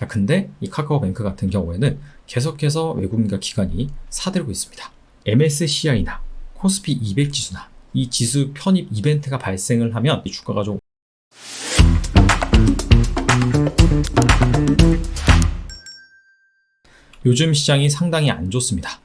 자, 근데 이 카카오뱅크 같은 경우에는 계속해서 외국인과 기관이 사들고 있습니다. MSCI나 코스피 200 지수나 이 지수 편입 이벤트가 발생을 하면 이 주가가 좀 요즘 시장이 상당히 안 좋습니다.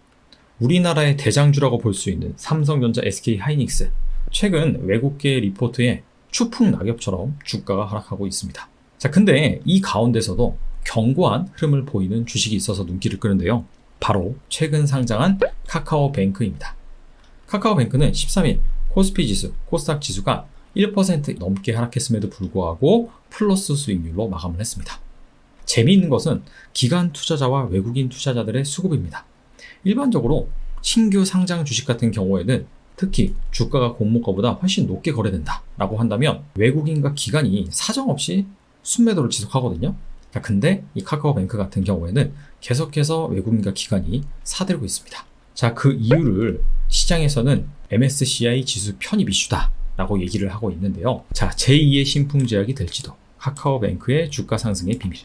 우리나라의 대장주라고 볼 수 있는 삼성전자, SK하이닉스 최근 외국계 리포트에 추풍 낙엽처럼 주가가 하락하고 있습니다. 자, 근데 이 가운데서도 견고한 흐름을 보이는 주식이 있어서 눈길을 끄는데요. 바로 최근 상장한 카카오뱅크입니다. 카카오뱅크는 13일 코스피 지수, 코스닥 지수가 1% 넘게 하락했음에도 불구하고 플러스 수익률로 마감을 했습니다. 재미있는 것은 기관 투자자와 외국인 투자자들의 수급입니다. 일반적으로 신규 상장 주식 같은 경우에는 특히 주가가 공모가보다 훨씬 높게 거래된다 라고 한다면 외국인과 기관이 사정없이 순매도를 지속하거든요. 자, 근데 이 카카오뱅크 같은 경우에는 계속해서 외국인과 기관이 사들고 있습니다. 자, 그 이유를 시장에서는 MSCI 지수 편입 이슈다 라고 얘기를 하고 있는데요. 자, 제2의 신풍제약이 될지도 카카오뱅크의 주가 상승의 비밀.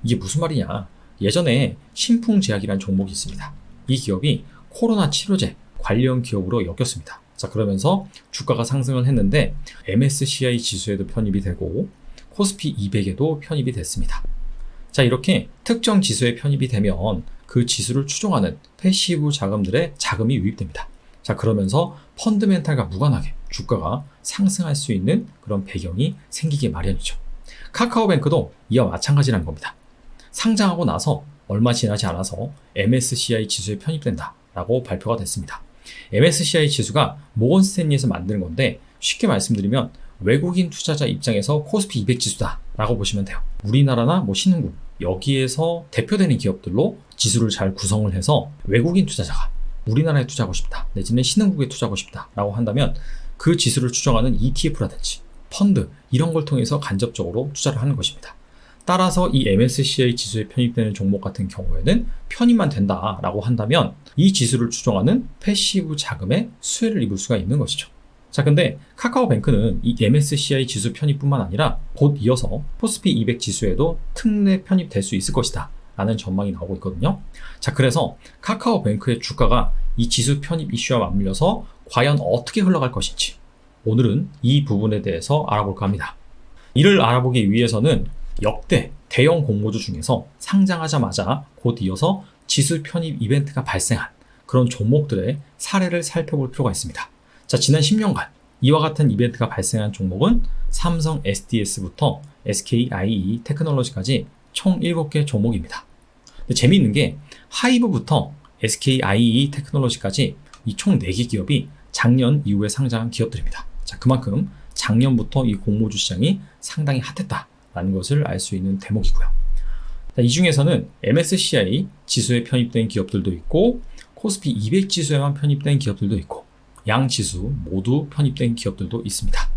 이게 무슨 말이냐? 예전에 신풍제약이라는 종목이 있습니다. 이 기업이 코로나 치료제 관련 기업으로 엮였습니다. 자, 그러면서 주가가 상승을 했는데 MSCI 지수에도 편입이 되고 코스피 200에도 편입이 됐습니다. 자, 이렇게 특정 지수에 편입이 되면 그 지수를 추종하는 패시브 자금들의 자금이 유입됩니다. 자, 그러면서 펀드멘탈과 무관하게 주가가 상승할 수 있는 그런 배경이 생기기 마련이죠. 카카오뱅크도 이와 마찬가지라는 겁니다. 상장하고 나서 얼마 지나지 않아서 MSCI 지수에 편입된다 라고 발표가 됐습니다. MSCI 지수가 모건 스탠리에서 만드는 건데 쉽게 말씀드리면 외국인 투자자 입장에서 코스피 200 지수다 라고 보시면 돼요. 우리나라나 신흥국 여기에서 대표되는 기업들로 지수를 잘 구성을 해서 외국인 투자자가 우리나라에 투자하고 싶다 내지는 신흥국에 투자하고 싶다 라고 한다면 그 지수를 추정하는 ETF라든지 펀드 이런 걸 통해서 간접적으로 투자를 하는 것입니다. 따라서 이 MSCI 지수에 편입되는 종목 같은 경우에는 편입만 된다라고 한다면 이 지수를 추종하는 패시브 자금의 수혜를 입을 수가 있는 것이죠. 자, 근데 카카오뱅크는 이 MSCI 지수 편입뿐만 아니라 곧 이어서 코스피 200 지수에도 특례 편입될 수 있을 것이다 라는 전망이 나오고 있거든요. 자, 그래서 카카오뱅크의 주가가 이 지수 편입 이슈와 맞물려서 과연 어떻게 흘러갈 것인지 오늘은 이 부분에 대해서 알아볼까 합니다. 이를 알아보기 위해서는 역대 대형 공모주 중에서 상장하자마자 곧 이어서 지수 편입 이벤트가 발생한 그런 종목들의 사례를 살펴볼 필요가 있습니다. 자, 지난 10년간 이와 같은 이벤트가 발생한 종목은 삼성 SDS부터 SKIE 테크놀로지까지 총 7개 종목입니다. 근데 재미있는 게 하이브부터 SKIE 테크놀로지까지 이 총 4개 기업이 작년 이후에 상장한 기업들입니다. 자, 그만큼 작년부터 이 공모주 시장이 상당히 핫했다라는 것을 알 수 있는 대목이고요. 자, 이 중에서는 MSCI 지수에 편입된 기업들도 있고 코스피 200 지수에만 편입된 기업들도 있고 양 지수 모두 편입된 기업들도 있습니다.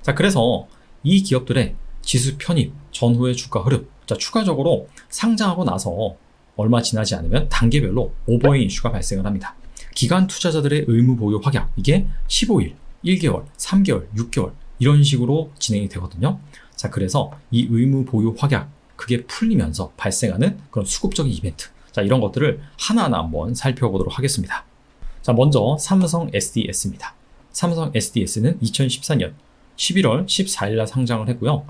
자, 그래서 이 기업들의 지수 편입 전후의 주가 흐름, 자, 추가적으로 상장하고 나서 얼마 지나지 않으면 단계별로 오버행 이슈가 발생을 합니다. 기관 투자자들의 의무 보유 확약, 이게 15일, 1개월, 3개월, 6개월 이런 식으로 진행이 되거든요. 자, 그래서 이 의무 보유 확약, 그게 풀리면서 발생하는 그런 수급적인 이벤트, 자, 이런 것들을 하나하나 한번 살펴보도록 하겠습니다. 자, 먼저 삼성 SDS입니다. 삼성 SDS는 2014년 11월 14일 날 상장을 했고요.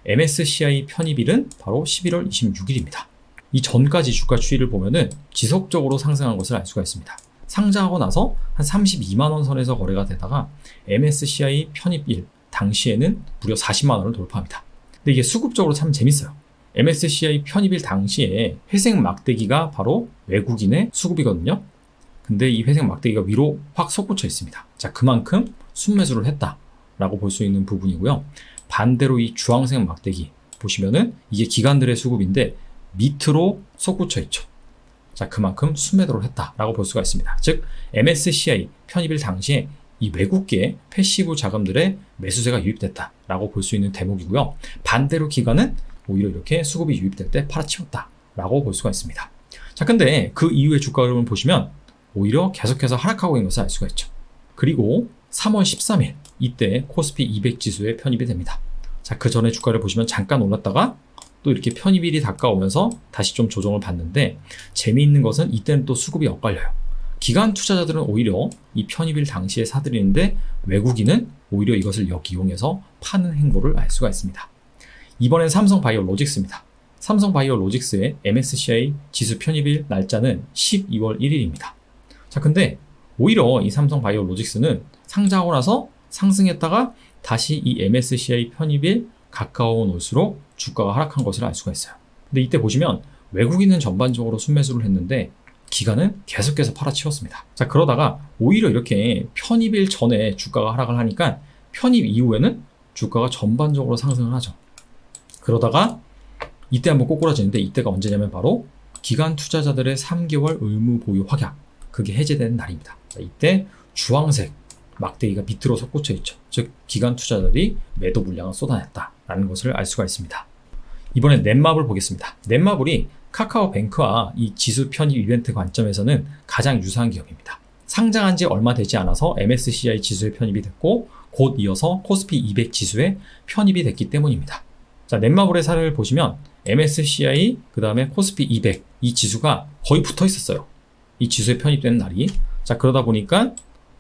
MSCI 편입일은 바로 11월 26일입니다. 이 전까지 주가 추이를 보면은 지속적으로 상승한 것을 알 수가 있습니다. 상장하고 나서 한 32만 원 선에서 거래가 되다가 MSCI 편입일 당시에는 무려 40만 원을 돌파합니다. 근데 이게 수급적으로 참 재밌어요. MSCI 편입일 당시에 회색 막대기가 바로 외국인의 수급이거든요. 근데 이 회색 막대기가 위로 확 솟구쳐 있습니다. 자, 그만큼 순매수를 했다라고 볼 수 있는 부분이고요. 반대로 이 주황색 막대기 보시면은 이게 기관들의 수급인데 밑으로 솟구쳐 있죠. 자, 그만큼 순매도를 했다라고 볼 수가 있습니다. 즉, MSCI 편입일 당시에 이 외국계 패시브 자금들의 매수세가 유입됐다라고 볼 수 있는 대목이고요. 반대로 기관은 오히려 이렇게 수급이 유입될 때 팔아치웠다라고 볼 수가 있습니다. 자, 근데 그 이후의 주가 흐름을 보시면 오히려 계속해서 하락하고 있는 것을 알 수가 있죠. 그리고 3월 13일 이때 코스피 200 지수에 편입이 됩니다. 자, 그 전에 주가를 보시면 잠깐 올랐다가 또 이렇게 편입일이 다가오면서 다시 좀 조정을 받는데, 재미있는 것은 이때는 또 수급이 엇갈려요. 기관 투자자들은 오히려 이 편입일 당시에 사들이는데, 외국인은 오히려 이것을 역이용해서 파는 행보를 알 수가 있습니다. 이번엔 삼성바이오로직스입니다. 삼성바이오로직스의 MSCI 지수 편입일 날짜는 12월 1일입니다. 자, 근데 오히려 이 삼성바이오로직스는 상장하고 나서 상승했다가 다시 이 MSCI 편입일 가까워 올수록 주가가 하락한 것을 알 수가 있어요. 근데 이때 보시면 외국인은 전반적으로 순매수를 했는데 기관은 계속해서 팔아치웠습니다. 자, 그러다가 오히려 이렇게 편입일 전에 주가가 하락을 하니까 편입 이후에는 주가가 전반적으로 상승을 하죠. 그러다가 이때 한번 꼬꾸라지는데, 이때가 언제냐면 바로 기관 투자자들의 3개월 의무 보유 확약, 그게 해제되는 날입니다. 자, 이때 주황색 막대기가 밑으로 솟구쳐 있죠. 즉 기관 투자자들이 매도 물량을 쏟아냈다라는 것을 알 수가 있습니다. 이번엔 넷마블 보겠습니다. 넷마블이 카카오뱅크와 이 지수 편입 이벤트 관점에서는 가장 유사한 기업입니다. 상장한 지 얼마 되지 않아서 MSCI 지수에 편입이 됐고, 곧 이어서 코스피 200 지수에 편입이 됐기 때문입니다. 자, 넷마블의 사례를 보시면 MSCI, 그 다음에 코스피 200, 이 지수가 거의 붙어 있었어요. 이 지수에 편입되는 날이. 자, 그러다 보니까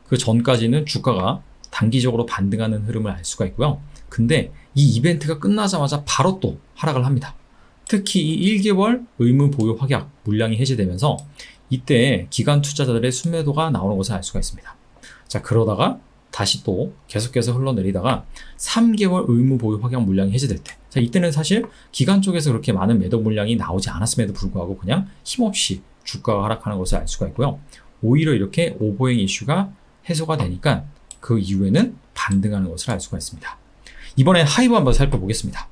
그 전까지는 주가가 단기적으로 반등하는 흐름을 알 수가 있고요. 근데 이 이벤트가 끝나자마자 바로 또 하락을 합니다. 특히 이 1개월 의무 보유 확약 물량이 해제되면서 이때 기관 투자자들의 순매도가 나오는 것을 알 수가 있습니다. 자, 그러다가 다시 또 계속해서 흘러내리다가 3개월 의무 보유 확약 물량이 해제될 때, 자, 이때는 사실 기관 쪽에서 그렇게 많은 매도 물량이 나오지 않았음에도 불구하고 그냥 힘없이 주가가 하락하는 것을 알 수가 있고요. 오히려 이렇게 오버행 이슈가 해소가 되니까 그 이후에는 반등하는 것을 알 수가 있습니다. 이번엔 하이브 한번 살펴보겠습니다.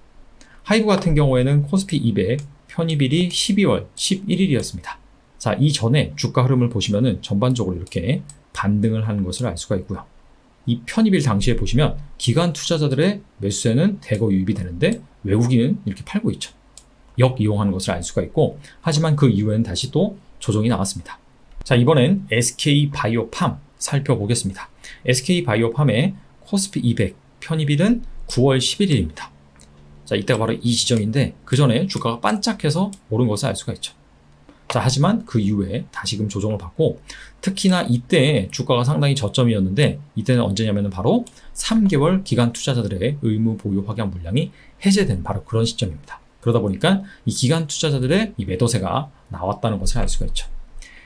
하이브 같은 경우에는 코스피 200 편입일이 12월 11일이었습니다. 자, 이전에 주가 흐름을 보시면은 전반적으로 이렇게 반등을 하는 것을 알 수가 있고요. 이 편입일 당시에 보시면 기관 투자자들의 매수세는 대거 유입이 되는데 외국인은 이렇게 팔고 있죠. 역이용하는 것을 알 수가 있고, 하지만 그 이후에는 다시 또 조정이 나왔습니다. 자, 이번엔 SK바이오팜 살펴보겠습니다. SK바이오팜의 코스피 200 편입일은 9월 11일입니다. 자, 이때가 바로 이 지점인데 그 전에 주가가 반짝해서 오른 것을 알 수가 있죠. 자, 하지만 그 이후에 다시금 조정을 받고, 특히나 이때 주가가 상당히 저점이었는데 이때는 언제냐면 바로 3개월 기관 투자자들의 의무 보유 확약 물량이 해제된 바로 그런 시점입니다. 그러다 보니까 이 기관 투자자들의 이 매도세가 나왔다는 것을 알 수가 있죠.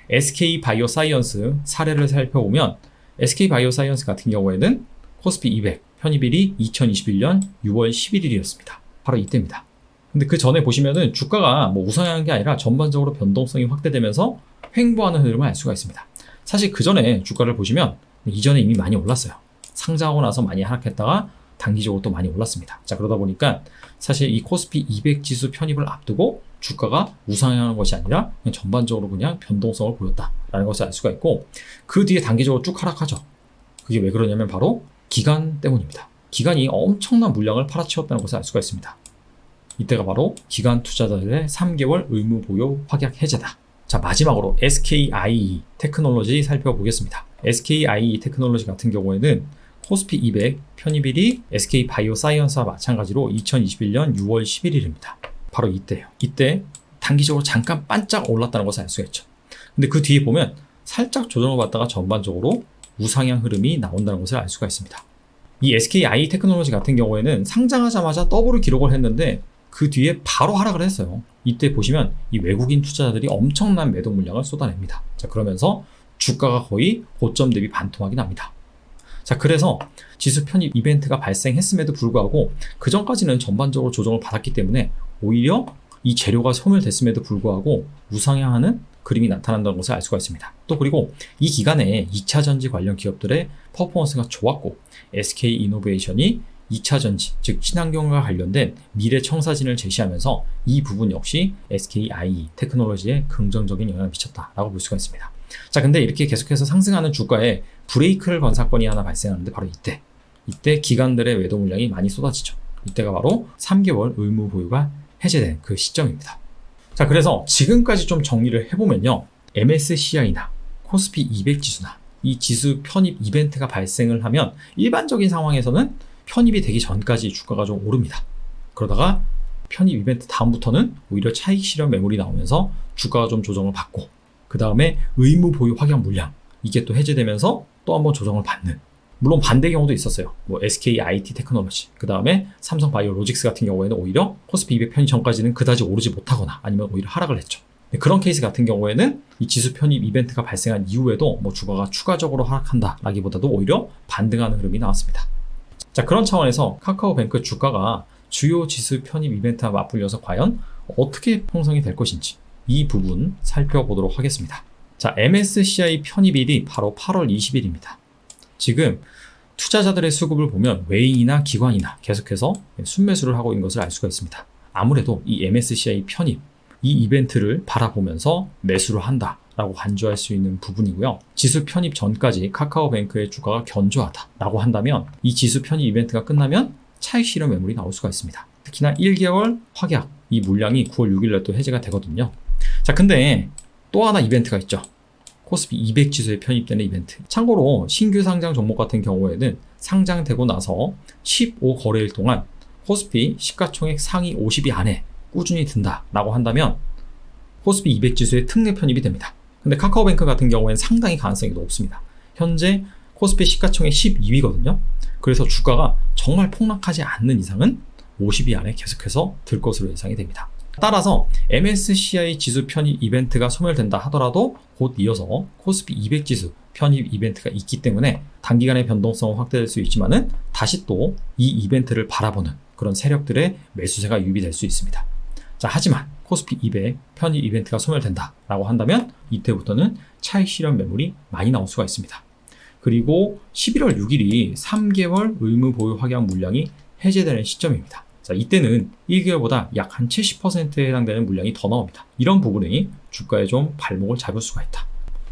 SK바이오사이언스 사례를 살펴보면 SK바이오사이언스 같은 경우에는 코스피 200 편입일이 2021년 6월 11일이었습니다. 바로 이때입니다. 근데 그 전에 보시면은 주가가 뭐 우상향한 게 아니라 전반적으로 변동성이 확대되면서 횡보하는 흐름을 알 수가 있습니다. 사실 그 전에 주가를 보시면 이전에 이미 많이 올랐어요. 상장하고 나서 많이 하락했다가 단기적으로 또 많이 올랐습니다. 자, 그러다 보니까 사실 이 코스피 200 지수 편입을 앞두고 주가가 우상향하는 것이 아니라 그냥 전반적으로 그냥 변동성을 보였다라는 것을 알 수가 있고, 그 뒤에 단기적으로 쭉 하락하죠. 그게 왜 그러냐면 바로 기관 때문입니다. 기관이 엄청난 물량을 팔아치웠다는 것을 알 수가 있습니다. 이때가 바로 기관 투자자들의 3개월 의무 보유 확약 해제다. 자, 마지막으로 SKIE 테크놀로지 살펴보겠습니다. SKIE 테크놀로지 같은 경우에는 코스피 200 편입일이 SK바이오사이언스와 마찬가지로 2021년 6월 11일입니다. 바로 이때예요. 이때 단기적으로 잠깐 반짝 올랐다는 것을 알 수가 있죠. 근데 그 뒤에 보면 살짝 조정을 받다가 전반적으로 우상향 흐름이 나온다는 것을 알 수가 있습니다. 이 SKIE 테크놀로지 같은 경우에는 상장하자마자 더블을 기록을 했는데 그 뒤에 바로 하락을 했어요. 이때 보시면 이 외국인 투자자들이 엄청난 매도 물량을 쏟아냅니다. 자, 그러면서 주가가 거의 고점 대비 반토막이 납니다. 자, 그래서 지수 편입 이벤트가 발생했음에도 불구하고 그 전까지는 전반적으로 조정을 받았기 때문에 오히려 이 재료가 소멸됐음에도 불구하고 우상향하는 그림이 나타난다는 것을 알 수가 있습니다. 또 그리고 이 기간에 2차전지 관련 기업들의 퍼포먼스가 좋았고, SK이노베이션이 2차전지, 즉 친환경과 관련된 미래 청사진을 제시하면서 이 부분 역시 SKIE 테크놀로지에 긍정적인 영향을 미쳤다라고 볼 수가 있습니다. 자, 근데 이렇게 계속해서 상승하는 주가에 브레이크를 건 사건이 하나 발생하는데 바로 이때 기관들의 매도 물량이 많이 쏟아지죠. 이때가 바로 3개월 의무 보유가 해제된 그 시점입니다. 자, 그래서 지금까지 좀 정리를 해보면요, MSCI나 코스피 200 지수나 이 지수 편입 이벤트가 발생을 하면 일반적인 상황에서는 편입이 되기 전까지 주가가 좀 오릅니다. 그러다가 편입 이벤트 다음부터는 오히려 차익 실현 매물이 나오면서 주가가 좀 조정을 받고, 그 다음에 의무 보유 확약 물량, 이게 또 해제되면서 또 한번 조정을 받는, 물론 반대 경우도 있었어요. 뭐 SK IT 테크놀로지, 그 다음에 삼성 바이오로직스 같은 경우에는 오히려 코스피 200 편입 전까지는 그다지 오르지 못하거나 아니면 오히려 하락을 했죠. 그런 케이스 같은 경우에는 이 지수 편입 이벤트가 발생한 이후에도 뭐 주가가 추가적으로 하락한다 라기보다도 오히려 반등하는 흐름이 나왔습니다. 자, 그런 차원에서 카카오뱅크 주가가 주요 지수 편입 이벤트와 맞불려서 과연 어떻게 형성이 될 것인지 이 부분 살펴보도록 하겠습니다. 자, MSCI 편입일이 바로 8월 20일입니다. 지금 투자자들의 수급을 보면 외인이나 기관이나 계속해서 순매수를 하고 있는 것을 알 수가 있습니다. 아무래도 이 MSCI 편입, 이 이벤트를 바라보면서 매수를 한다라고 간주할 수 있는 부분이고요. 지수 편입 전까지 카카오뱅크의 주가가 견조하다라고 한다면 이 지수 편입 이벤트가 끝나면 차익 실현 매물이 나올 수가 있습니다. 특히나 1개월 확약, 이 물량이 9월 6일날 또 해제가 되거든요. 자, 근데 또 하나 이벤트가 있죠. 코스피 200 지수에 편입되는 이벤트. 참고로 신규 상장 종목 같은 경우에는 상장되고 나서 15거래일 동안 코스피 시가총액 상위 50위 안에 꾸준히 든다라고 한다면 코스피 200 지수에 특례 편입이 됩니다. 근데 카카오뱅크 같은 경우에는 상당히 가능성이 높습니다. 현재 코스피 시가총액 12위거든요. 그래서 주가가 정말 폭락하지 않는 이상은 50위 안에 계속해서 들 것으로 예상이 됩니다. 따라서 MSCI 지수 편입 이벤트가 소멸된다 하더라도 곧 이어서 코스피 200 지수 편입 이벤트가 있기 때문에 단기간의 변동성은 확대될 수 있지만은 다시 또 이 이벤트를 바라보는 그런 세력들의 매수세가 유입될 수 있습니다. 자, 하지만 코스피 200 편입 이벤트가 소멸된다라고 한다면 이때부터는 차익 실현 매물이 많이 나올 수가 있습니다. 그리고 11월 6일이 3개월 의무 보유 확약 물량이 해제되는 시점입니다. 자, 이때는 1개월보다 약 한 70%에 해당되는 물량이 더 나옵니다. 이런 부분이 주가에 좀 발목을 잡을 수가 있다.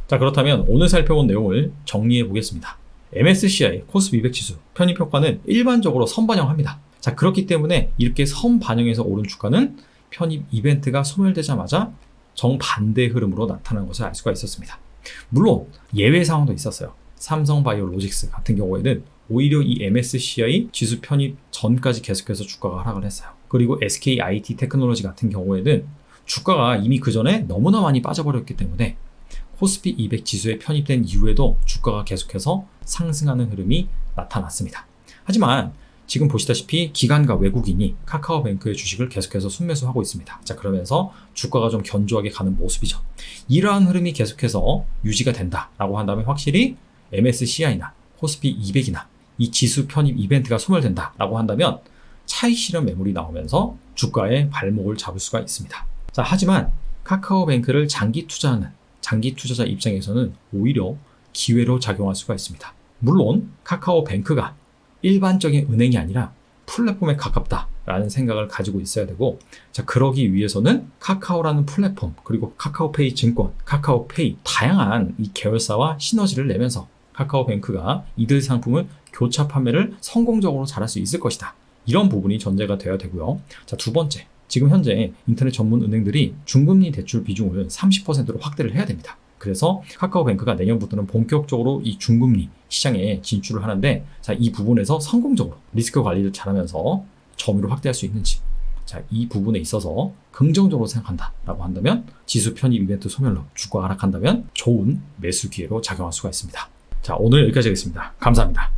자, 그렇다면 오늘 살펴본 내용을 정리해 보겠습니다. MSCI 코스피 200 지수 편입 효과는 일반적으로 선반영합니다. 자, 그렇기 때문에 이렇게 선반영해서 오른 주가는 편입 이벤트가 소멸되자마자 정반대 흐름으로 나타나는 것을 알 수가 있었습니다. 물론 예외 상황도 있었어요. 삼성 바이오로직스 같은 경우에는 오히려 이 MSCI 지수 편입 전까지 계속해서 주가가 하락을 했어요. 그리고 SK IT 테크놀로지 같은 경우에는 주가가 이미 그 전에 너무나 많이 빠져버렸기 때문에 코스피 200 지수에 편입된 이후에도 주가가 계속해서 상승하는 흐름이 나타났습니다. 하지만 지금 보시다시피 기관과 외국인이 카카오뱅크의 주식을 계속해서 순매수하고 있습니다. 자, 그러면서 주가가 좀 견조하게 가는 모습이죠. 이러한 흐름이 계속해서 유지가 된다라고 한다면 확실히 MSCI나 코스피 200이나 이 지수 편입 이벤트가 소멸된다라고 한다면 차익 실현 매물이 나오면서 주가의 발목을 잡을 수가 있습니다. 자, 하지만 카카오뱅크를 장기 투자하는 장기 투자자 입장에서는 오히려 기회로 작용할 수가 있습니다. 물론 카카오뱅크가 일반적인 은행이 아니라 플랫폼에 가깝다라는 생각을 가지고 있어야 되고, 자, 그러기 위해서는 카카오라는 플랫폼, 그리고 카카오페이 증권, 카카오페이 다양한 이 계열사와 시너지를 내면서 카카오뱅크가 이들 상품을 교차 판매를 성공적으로 잘할 수 있을 것이다. 이런 부분이 전제가 되어야 되고요. 자, 두 번째, 지금 현재 인터넷 전문 은행들이 중금리 대출 비중을 30%로 확대를 해야 됩니다. 그래서 카카오뱅크가 내년부터는 본격적으로 이 중금리 시장에 진출을 하는데, 자, 이 부분에서 성공적으로 리스크 관리를 잘하면서 점유를 확대할 수 있는지, 자, 이 부분에 있어서 긍정적으로 생각한다라고 한다면 지수 편입 이벤트 소멸로 주가가 하락한다면 좋은 매수 기회로 작용할 수가 있습니다. 자, 오늘 여기까지 하겠습니다. 감사합니다.